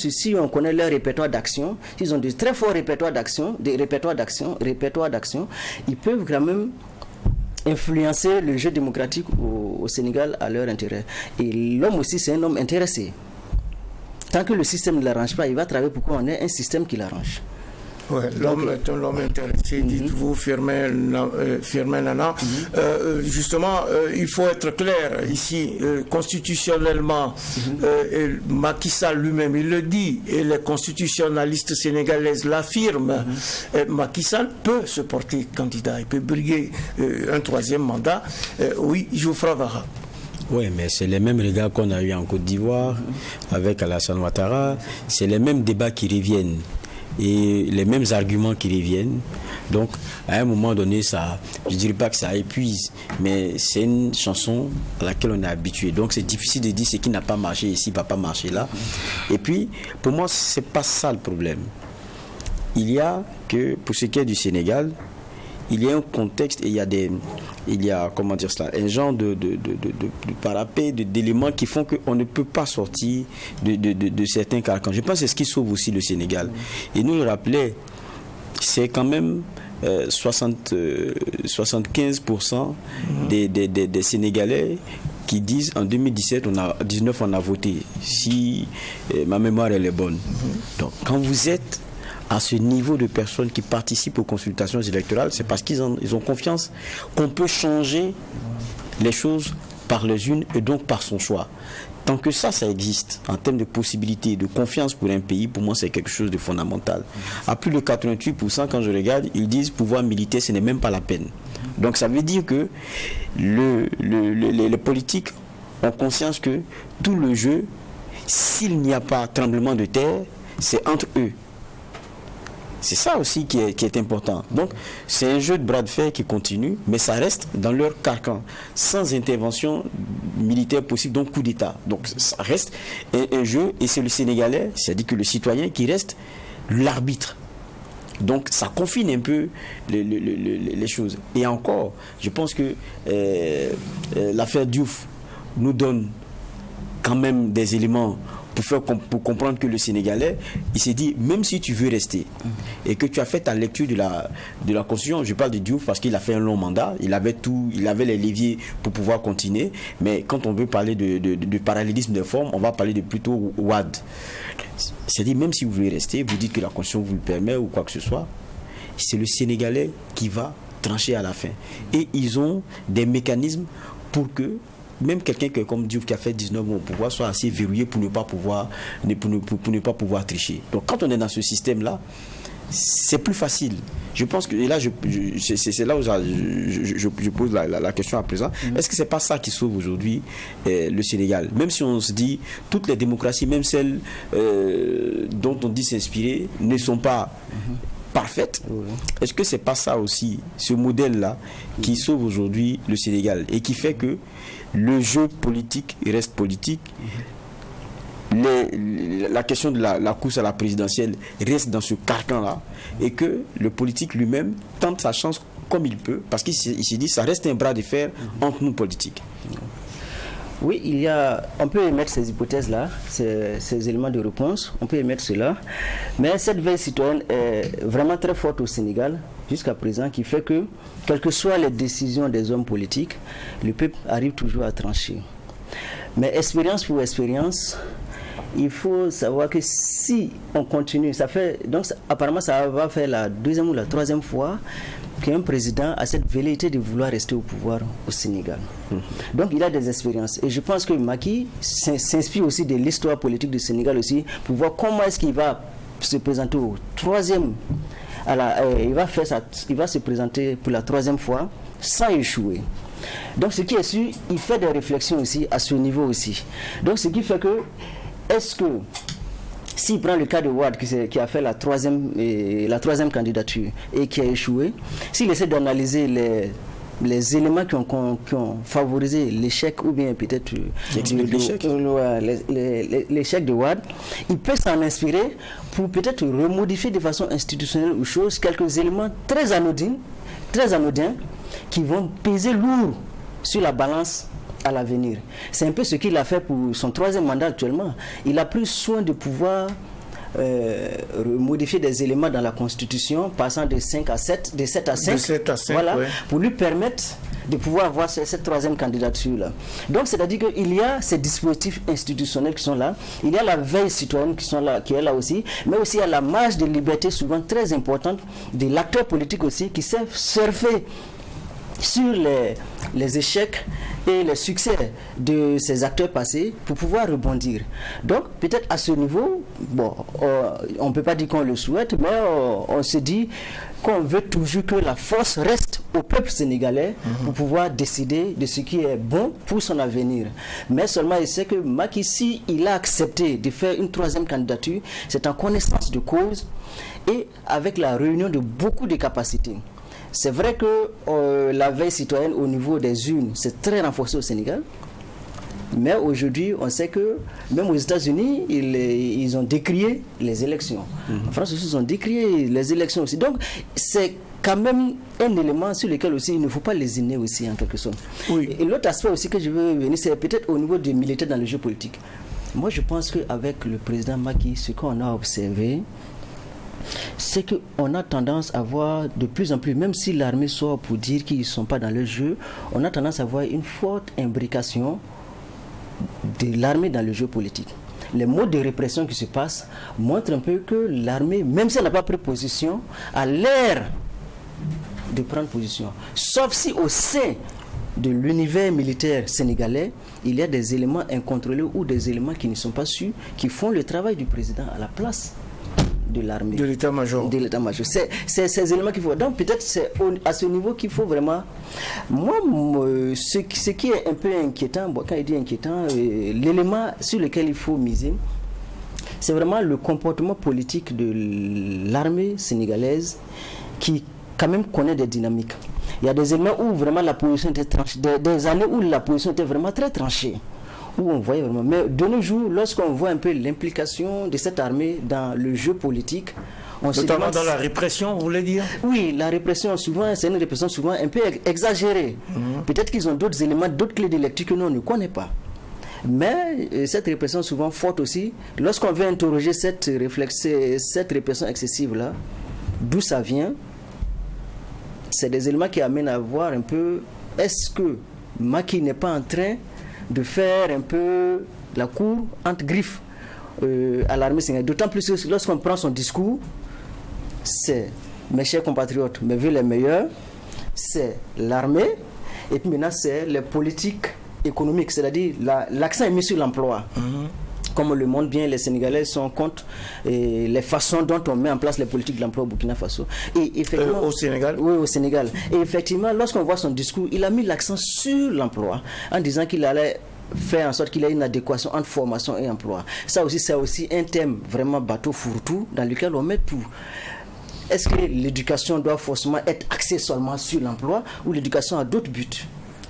Si on connaît leur répertoire d'action, s'ils ont de très forts répertoires d'action, ils peuvent quand même influencer le jeu démocratique au Sénégal à leur intérêt. Et l'homme aussi, c'est un homme intéressé. Tant que le système ne l'arrange pas, il va travailler pour qu'on ait un système qui l'arrange. Ouais, l'homme est un homme intéressé, dites-vous, Firmin Nana. Justement, il faut être clair ici, constitutionnellement, Macky Sall lui-même, il le dit, et les constitutionnalistes sénégalaises l'affirment, Macky Sall peut se porter candidat, il peut briguer un troisième mandat. Oui, Jouffra Vara. Oui, mais c'est les mêmes regards qu'on a eu en Côte d'Ivoire avec Alassane Ouattara, c'est les mêmes débats qui reviennent et les mêmes arguments qui reviennent. Donc, à un moment donné, ça, je ne dirais pas que ça épuise, mais c'est une chanson à laquelle on est habitué. Donc, c'est difficile de dire ce qui n'a pas marché ici, ne va pas marcher là. Et puis, pour moi, ce n'est pas ça le problème. Il y a que, pour ce qui est du Sénégal, il y a un contexte et il y a comment dire cela, un genre de parapet, d'éléments qui font qu'on ne peut pas sortir de certains carcans. Je pense que c'est ce qui sauve aussi le Sénégal. Et nous le rappelait, c'est quand même 75% des Sénégalais qui disent en 2017, 19 on a voté, si ma mémoire elle est bonne. Donc quand vous êtes à ce niveau de personnes qui participent aux consultations électorales, c'est parce qu'ils ont confiance qu'on peut changer les choses par les unes et donc par son choix. Tant que ça existe, en termes de possibilités, de confiance pour un pays, pour moi c'est quelque chose de fondamental. À plus de 88%, quand je regarde, ils disent pouvoir militaire, ce n'est même pas la peine. Donc ça veut dire que les politiques ont conscience que tout le jeu, s'il n'y a pas tremblement de terre, c'est entre eux. C'est ça aussi qui est important. Donc, c'est un jeu de bras de fer qui continue, mais ça reste dans leur carcan, sans intervention militaire possible, donc coup d'État. Donc, ça reste un jeu, et c'est le Sénégalais, c'est-à-dire que le citoyen qui reste l'arbitre. Donc, ça confine un peu les choses. Et encore, je pense que l'affaire Diouf nous donne quand même des éléments pour comprendre que le Sénégalais, il s'est dit, même si tu veux rester et que tu as fait ta lecture de la Constitution, je parle de Diouf parce qu'il a fait un long mandat, il avait les leviers pour pouvoir continuer, mais quand on veut parler de parallélisme des formes, on va parler de plutôt Wade. C'est-à-dire, même si vous voulez rester, vous dites que la Constitution vous le permet ou quoi que ce soit, c'est le Sénégalais qui va trancher à la fin. Et ils ont des mécanismes pour que même quelqu'un comme Diouf qui a fait 19 ans au pouvoir soit assez verrouillé pour ne pas pouvoir tricher. Donc quand on est dans ce système-là, c'est plus facile. Je pense que, et là, c'est là où je pose la question à présent. Est-ce que c'est pas ça qui sauve aujourd'hui le Sénégal? Même si on se dit, toutes les démocraties, même celles dont on dit s'inspirer, ne sont pas parfaites. Est-ce que c'est pas ça aussi, ce modèle-là, qui sauve aujourd'hui le Sénégal et qui fait que le jeu politique reste politique, la question de la course à la présidentielle reste dans ce carcan-là, et que le politique lui-même tente sa chance comme il peut, parce qu'il s'est dit ça reste un bras de fer entre nous politiques. Oui, on peut émettre ces hypothèses-là, ces éléments de réponse, on peut émettre cela, mais cette veille citoyenne est vraiment très forte au Sénégal jusqu'à présent, qui fait que, quelles que soient les décisions des hommes politiques, le peuple arrive toujours à trancher. Mais expérience pour expérience, il faut savoir que si on continue, apparemment ça va faire la deuxième ou la troisième fois qu'un président a cette velléité de vouloir rester au pouvoir au Sénégal. Donc il a des expériences. Et je pense que Macky s'inspire aussi de l'histoire politique du Sénégal aussi, pour voir comment est-ce qu'il va se présenter au troisième. Il va se présenter pour la troisième fois sans échouer. Donc ce qui est sûr, il fait des réflexions aussi à ce niveau aussi. Donc ce qui fait que, est-ce que, s'il prend le cas de Wade qui a fait la troisième candidature et qui a échoué, s'il essaie d'analyser les éléments qui ont favorisé l'échec, ou bien peut-être l'échec de Wade, il peut s'en inspirer pour peut-être remodifier de façon institutionnelle ou chose, quelques éléments très anodins qui vont peser lourd sur la balance à l'avenir. C'est un peu ce qu'il a fait pour son troisième mandat actuellement. Il a pris soin de pouvoir modifier des éléments dans la Constitution, passant de 7 à 5, voilà, ouais, pour lui permettre de pouvoir avoir cette troisième candidature-là. Donc, c'est-à-dire qu'il y a ces dispositifs institutionnels qui sont là, il y a la veille citoyenne qui est là aussi, mais aussi il y a la marge de liberté souvent très importante de l'acteur politique aussi qui sait surfer sur les échecs et les succès de ces acteurs passés pour pouvoir rebondir. Donc, peut-être à ce niveau, bon, on ne peut pas dire qu'on le souhaite, mais on se dit qu'on veut toujours que la force reste au peuple sénégalais pour pouvoir décider de ce qui est bon pour son avenir. Mais seulement, il sait que Macky, si il a accepté de faire une troisième candidature, c'est en connaissance de cause et avec la réunion de beaucoup de capacités. C'est vrai que la veille citoyenne au niveau des urnes, c'est très renforcé au Sénégal. Mais aujourd'hui, on sait que même aux États-Unis, ils ont décrié les élections. En France aussi, ils ont décrié les élections aussi. Donc, c'est quand même un élément sur lequel aussi il ne faut pas lésiner aussi en quelque sorte. Oui. Et l'autre aspect aussi que je veux venir, c'est peut-être au niveau des militaires dans le jeu politique. Moi, je pense qu'avec le président Macky, ce qu'on a observé, c'est qu'on a tendance à voir de plus en plus, même si l'armée sort pour dire qu'ils ne sont pas dans le jeu, on a tendance à voir une forte imbrication de l'armée dans le jeu politique. Les modes de répression qui se passent montrent un peu que l'armée, même si elle n'a pas pris position, a l'air de prendre position. Sauf si au sein de l'univers militaire sénégalais, il y a des éléments incontrôlés ou des éléments qui ne sont pas sûrs, qui font le travail du président à la place de l'armée. De l'état-major. De l'état-major. C'est ces éléments qu'il faut. Donc peut-être c'est à ce niveau qu'il faut vraiment... Moi, ce qui est un peu inquiétant, quand il dit inquiétant, l'élément sur lequel il faut miser, c'est vraiment le comportement politique de l'armée sénégalaise qui quand même connaît des dynamiques. Il y a des éléments où vraiment la position était tranchée, des années où la position était vraiment très tranchée. Où on voyait vraiment. Mais de nos jours, lorsqu'on voit un peu l'implication de cette armée dans le jeu politique, on se demande... Notamment dans la répression, vous voulez dire? Oui, la répression, souvent, c'est une répression souvent un peu exagérée. Peut-être qu'ils ont d'autres éléments, d'autres clés de lecture que nous, on ne connaît pas. Mais cette répression, souvent forte aussi, lorsqu'on veut interroger cette répression excessive-là, d'où ça vient, c'est des éléments qui amènent à voir un peu, est-ce que Macky n'est pas en train de faire un peu la cour entre griffes à l'armée sénégalaise. D'autant plus que lorsqu'on prend son discours, c'est mes chers compatriotes, mes voeux les meilleurs, c'est l'armée, et puis maintenant c'est les politiques économiques, c'est-à-dire l'accent est mis sur l'emploi. Comme on le montre bien, les Sénégalais sont contre les façons dont on met en place les politiques de l'emploi au Burkina Faso. Et effectivement, au Sénégal? Oui, au Sénégal. Et effectivement, lorsqu'on voit son discours, il a mis l'accent sur l'emploi en disant qu'il allait faire en sorte qu'il y ait une adéquation entre formation et emploi. Ça aussi, c'est aussi un thème vraiment bateau fourre-tout dans lequel on met tout. Est-ce que l'éducation doit forcément être axée seulement sur l'emploi ou l'éducation a d'autres buts?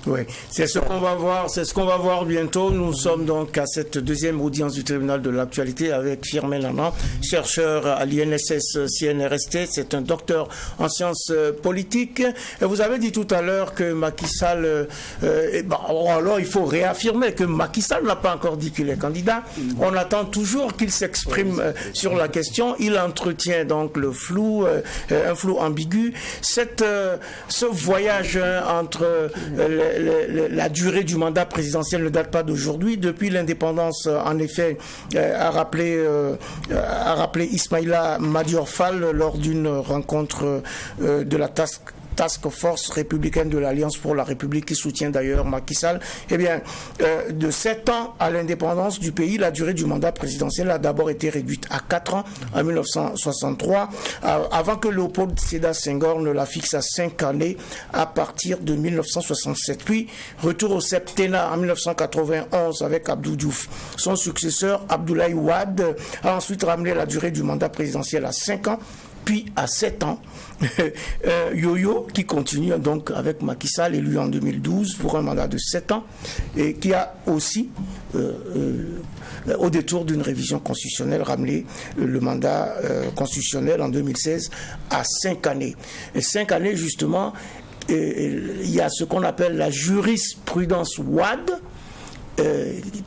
Oui, c'est ce qu'on va voir bientôt. Nous sommes donc à cette deuxième audience du tribunal de l'actualité avec Firmin Lana, chercheur à l'INSS CNRST. C'est un docteur en sciences politiques. Et vous avez dit tout à l'heure que Macky Sall, alors il faut réaffirmer que Macky Sall n'a pas encore dit qu'il est candidat. On attend toujours qu'il s'exprime sur la question. Il entretient donc le flou, un flou ambigu. Ce voyage entre la durée du mandat présidentiel ne date pas d'aujourd'hui. Depuis l'indépendance, en effet, a rappelé Ismaïla Madior Fall lors d'une rencontre de la Task Force républicaine de l'Alliance pour la République qui soutient d'ailleurs Macky Sall. Eh bien, de 7 ans à l'indépendance du pays, la durée du mandat présidentiel a d'abord été réduite à 4 ans en 1963, avant que Léopold Sédar Senghor ne la fixe à 5 années à partir de 1967. Puis, retour au septennat en 1991 avec Abdou Diouf. Son successeur, Abdoulaye Wade, a ensuite ramené la durée du mandat présidentiel à 5 ans, puis à 7 ans. Yo-Yo qui continue donc avec Macky Sall, élu en 2012 pour un mandat de 7 ans et qui a aussi au détour d'une révision constitutionnelle ramené le mandat constitutionnel en 2016 à 5 années. Et 5 années justement, il y a ce qu'on appelle la jurisprudence Wade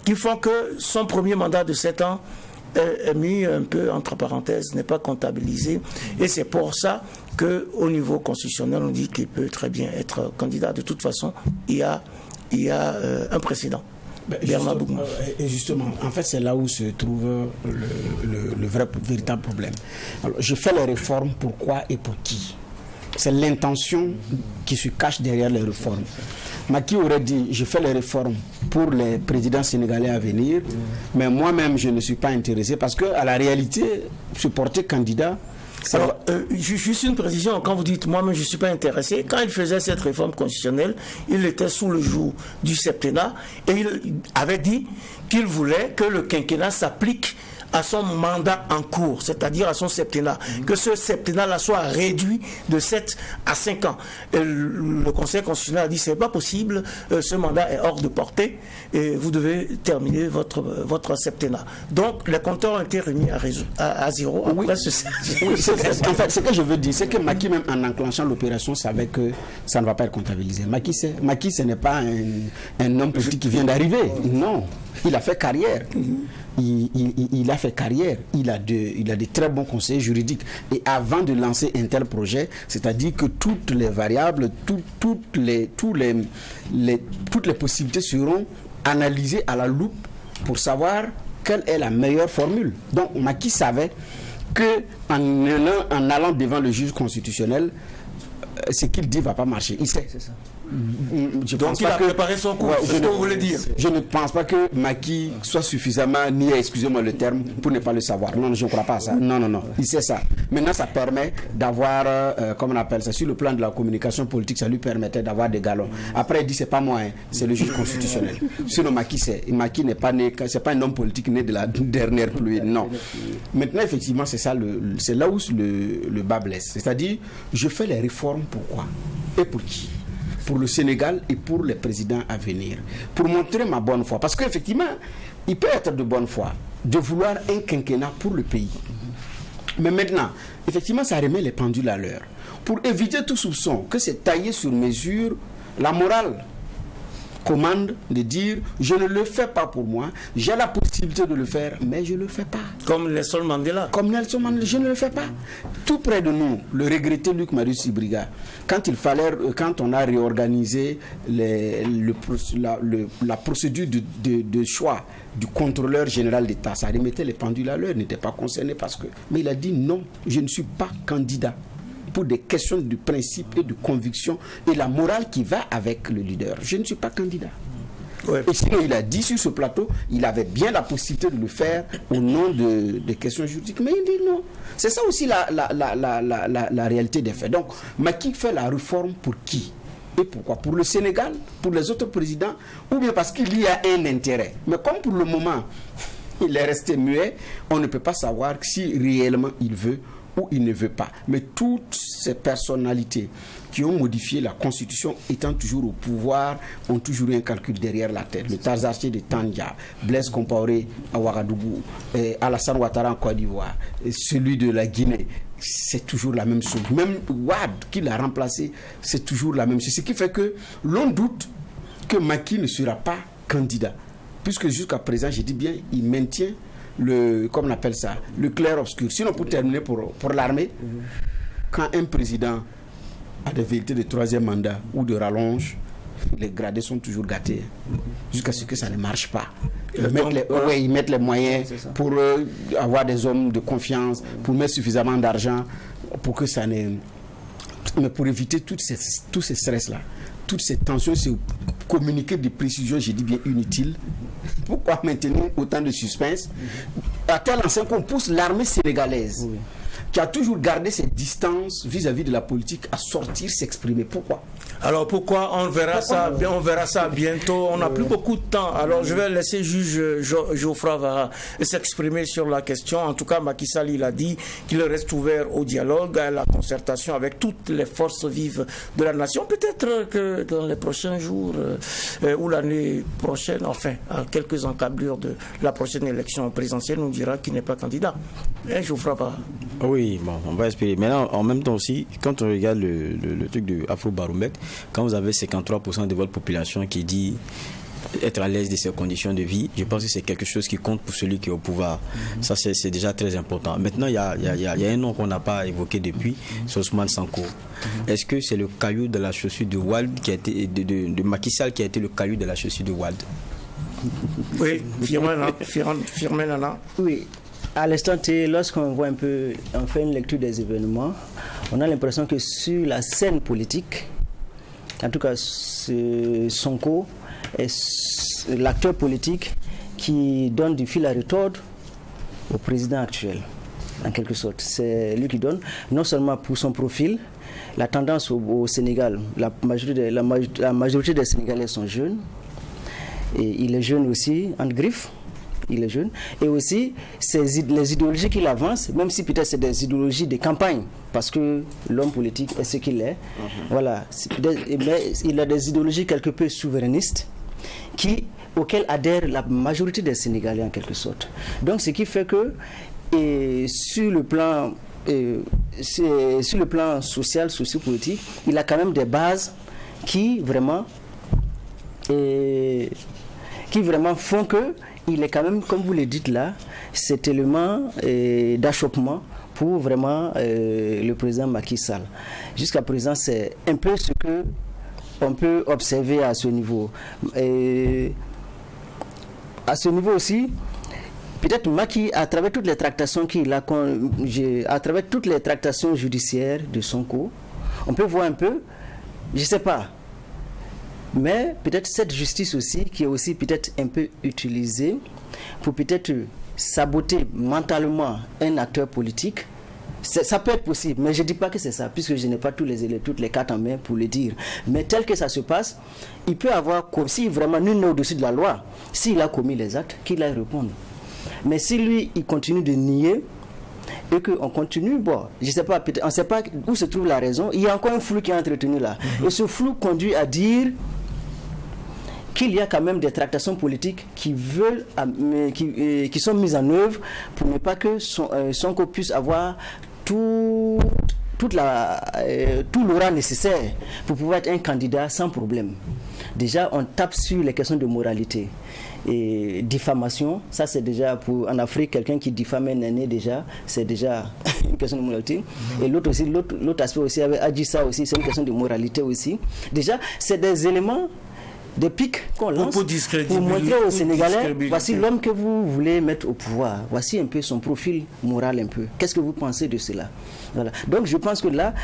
qui font que son premier mandat de 7 ans est mis un peu entre parenthèses, n'est pas comptabilisé. Et c'est pour ça qu'au niveau constitutionnel, on dit qu'il peut très bien être candidat. De toute façon, il y a un précédent. Et justement, en fait, c'est là où se trouve le véritable problème. Alors, je fais les réformes, pourquoi et pour qui? C'est l'intention qui se cache derrière les réformes. Macky aurait dit, je fais les réformes pour les présidents sénégalais à venir, mais moi-même, je ne suis pas intéressé parce qu'à la réalité, se porter candidat... Alors, juste une précision, quand vous dites moi-même je ne suis pas intéressé, quand il faisait cette réforme constitutionnelle, il était sous le joug du septennat et il avait dit qu'il voulait que le quinquennat s'applique à son mandat en cours, c'est-à-dire à son septennat, que ce septennat-là soit réduit de 7 à 5 ans. Et le Conseil constitutionnel a dit c'est pas possible, ce mandat est hors de portée et vous devez terminer votre septennat. Donc les compteurs ont été remis à zéro après en fait, ce que je veux dire, c'est que Macky, même en enclenchant l'opération, savait que ça ne va pas être comptabilisé. Macky, ce n'est pas un homme politique qui vient d'arriver. Non, il a fait carrière. Il a fait carrière, il a de très bons conseillers juridiques. Et avant de lancer un tel projet, c'est-à-dire que toutes les variables, toutes les possibilités seront analysées à la loupe pour savoir quelle est la meilleure formule. Donc Macky savait que en allant devant le juge constitutionnel, ce qu'il dit ne va pas marcher. Il sait. C'est ça. Donc il a préparé son coup, c'est ce que vous voulez dire. Je ne pense pas que Macky soit suffisamment niais, excusez-moi le terme, pour ne pas le savoir. Non, je ne crois pas à ça. Non. Il sait ça. Maintenant, ça permet d'avoir, comment on appelle ça, sur le plan de la communication politique, ça lui permettait d'avoir des galons. Après, il dit, c'est pas moi, c'est le juge constitutionnel. Sinon, Macky n'est pas né, c'est pas un homme politique né de la dernière pluie. Non. Maintenant, effectivement, c'est ça, c'est là où le bas blesse. C'est-à-dire, je fais les réformes pourquoi et pour qui? Pour le Sénégal et pour les présidents à venir. Pour montrer ma bonne foi. Parce qu'effectivement, il peut être de bonne foi de vouloir un quinquennat pour le pays. Mais maintenant, effectivement, ça remet les pendules à l'heure. Pour éviter tout soupçon que c'est taillé sur mesure, la morale commande de dire je ne le fais pas pour moi, j'ai la possibilité de le faire, mais je ne le fais pas. Comme Nelson Mandela. Comme Nelson Mandela, je ne le fais pas. Tout près de nous, le regretté Luc Marius Ibriga, quand on a réorganisé la procédure de choix du contrôleur général d'État, ça remettait les pendules à l'heure, il n'était pas concerné mais il a dit non, je ne suis pas candidat. Pour des questions de principe et de conviction et la morale qui va avec le leader. Je ne suis pas candidat. Ouais. Et sinon, il a dit sur ce plateau, il avait bien la possibilité de le faire au nom des questions juridiques, mais il dit non. C'est ça aussi la réalité des faits. Donc, Macky fait la réforme pour qui et pourquoi? Pour le Sénégal, pour les autres présidents, ou bien parce qu'il y a un intérêt. Mais comme pour le moment, il est resté muet, on ne peut pas savoir si réellement il veut ou il ne veut pas. Mais toutes ces personnalités qui ont modifié la Constitution étant toujours au pouvoir ont toujours eu un calcul derrière la tête. Le Tazarché de Tandja, Blaise Compaoré à Ouagadougou, Alassane Ouattara en Côte d'Ivoire, celui de la Guinée, c'est toujours la même chose. Même Ouad qui l'a remplacé, c'est toujours la même chose. Ce qui fait que l'on doute que Macky ne sera pas candidat. Puisque jusqu'à présent, je dis bien, il maintient comme on appelle ça, le clair-obscur. Sinon, pour terminer, pour l'armée, quand un président a des velléités de troisième mandat ou de rallonge, les gradés sont toujours gâtés jusqu'à ce que ça ne marche pas. Ils mettent les moyens pour avoir des hommes de confiance, pour mettre suffisamment d'argent pour que ça ne... Mais pour éviter tous ces stress-là, toutes ces tensions, ces communiqués de précision, j'ai dit bien inutiles. Pourquoi maintenir autant de suspense à tel enseigne qu'on pousse l'armée sénégalaise, qui a toujours gardé ses distances vis-à-vis de la politique, à sortir, s'exprimer? Pourquoi? Alors pourquoi? On verra ça bientôt. On n'a plus beaucoup de temps. Alors je vais laisser juge Geoffroy Vara s'exprimer sur la question. En tout cas, Macky Sall, il a dit qu'il reste ouvert au dialogue, à la concertation avec toutes les forces vives de la nation. Peut-être que dans les prochains jours ou l'année prochaine, enfin, à quelques encablures de la prochaine élection présidentielle, on dira qu'il n'est pas candidat. Geoffroy Vara. Oui, bon, on va espérer. Maintenant, en même temps aussi, quand on regarde le truc de Afrobaromètre, quand vous avez 53% de votre population qui dit être à l'aise de ses conditions de vie. Je pense que c'est quelque chose qui compte pour celui qui est au pouvoir. Ça, c'est déjà très important. Maintenant, il y a un nom qu'on n'a pas évoqué depuis, c'est Ousmane Sonko. Est-ce que c'est le caillou de la chaussure de Wade qui a été, de Macky Sall qui a été le caillou de la chaussure de Wade? Oui, Firmin Nana. Oui, à l'instant T, lorsqu'on voit un peu, on fait une lecture des événements, on a l'impression que sur la scène politique, en tout cas Sonko est l'acteur politique qui donne du fil à retordre au président actuel, en quelque sorte. C'est lui qui donne, non seulement pour son profil, la tendance au Sénégal, la majorité des Sénégalais sont jeunes, et il est jeune aussi, en griffe, il est jeune, et aussi les idéologies qu'il avance, même si peut-être c'est des idéologies de campagne, parce que l'homme politique est ce qu'il est, voilà, mais il a des idéologies quelque peu souverainistes, auxquelles adhèrent la majorité des Sénégalais en quelque sorte. Donc ce qui fait que sur le plan social, sociopolitique, il a quand même des bases qui vraiment font que il est quand même, comme vous le dites là, cet élément d'achoppement pour vraiment le président Macky Sall. Jusqu'à présent, c'est un peu ce que on peut observer à ce niveau. Et à ce niveau aussi, peut-être Macky, à travers toutes les tractations à travers toutes les tractations judiciaires de Sonko, on peut voir un peu, je ne sais pas, mais peut-être cette justice aussi, qui est aussi peut-être un peu utilisée pour peut-être saboter mentalement un acteur politique. Ça peut être possible, mais je ne dis pas que c'est ça, puisque je n'ai pas toutes les cartes en main pour le dire. Mais tel que ça se passe, il peut avoir, si vraiment nul n'est au-dessus de la loi, s'il a commis les actes, qu'il aille répondre. Mais si lui, il continue de nier, et qu'on continue, bon, je ne sais pas, on ne sait pas où se trouve la raison, il y a encore un flou qui est entretenu là. Et ce flou conduit à dire qu'il y a quand même des tractations politiques qui sont mises en œuvre pour ne pas que Sonko puisse avoir tout l'aura nécessaire pour pouvoir être un candidat sans problème. Déjà, on tape sur les questions de moralité. Et diffamation, ça c'est déjà en Afrique, quelqu'un qui diffame un aîné déjà, c'est déjà une question de moralité. Et l'autre aspect aussi, avec Adjissa aussi, c'est une question de moralité aussi. Déjà, c'est des éléments, des pics qu'on lance pour montrer aux Sénégalais, voici l'homme que vous voulez mettre au pouvoir, voici un peu son profil moral un peu. Qu'est-ce que vous pensez de cela? Voilà. Donc je pense que là,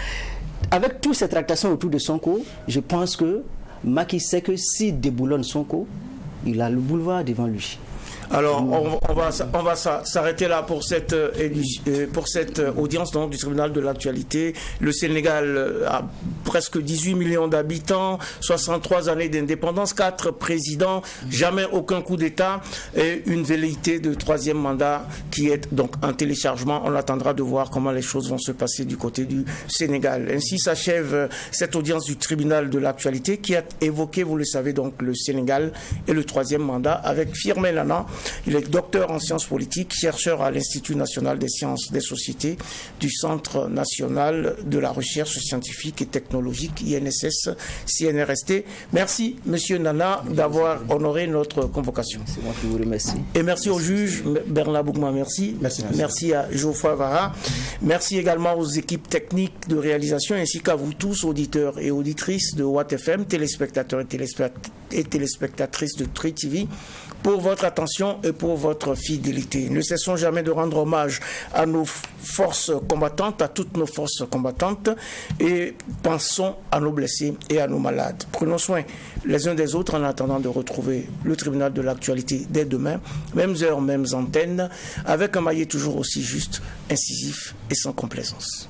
avec toutes ces tractations autour de Sonko, je pense que Macky sait que s'il déboulonne Sonko, il a le boulevard devant lui. Alors, on va s'arrêter là pour cette audience donc, du tribunal de l'actualité. Le Sénégal a presque 18 millions d'habitants, 63 années d'indépendance, 4 présidents, jamais aucun coup d'État et une velléité de 3e mandat qui est donc un téléchargement. On attendra de voir comment les choses vont se passer du côté du Sénégal. Ainsi s'achève cette audience du tribunal de l'actualité qui a évoqué, vous le savez, donc le Sénégal et le 3e mandat avec Firmin Nana. Il est docteur en sciences politiques, chercheur à l'Institut national des sciences des sociétés du Centre national de la recherche scientifique et technologique, INSS, CNRST. Merci, Monsieur Nana, d'avoir honoré notre convocation. C'est moi qui vous remercie. Et merci au juge Bernard Bougma, merci. Merci à Geoffroy Vara. Merci également aux équipes techniques de réalisation ainsi qu'à vous tous, auditeurs et auditrices de Watt FM, téléspectateurs et téléspectatrices de Tri TV, pour votre attention et pour votre fidélité. Ne cessons jamais de rendre hommage à nos forces combattantes, à toutes nos forces combattantes, et pensons à nos blessés et à nos malades. Prenons soin les uns des autres en attendant de retrouver le tribunal de l'actualité dès demain, mêmes heures, mêmes antennes, avec un maillet toujours aussi juste, incisif et sans complaisance.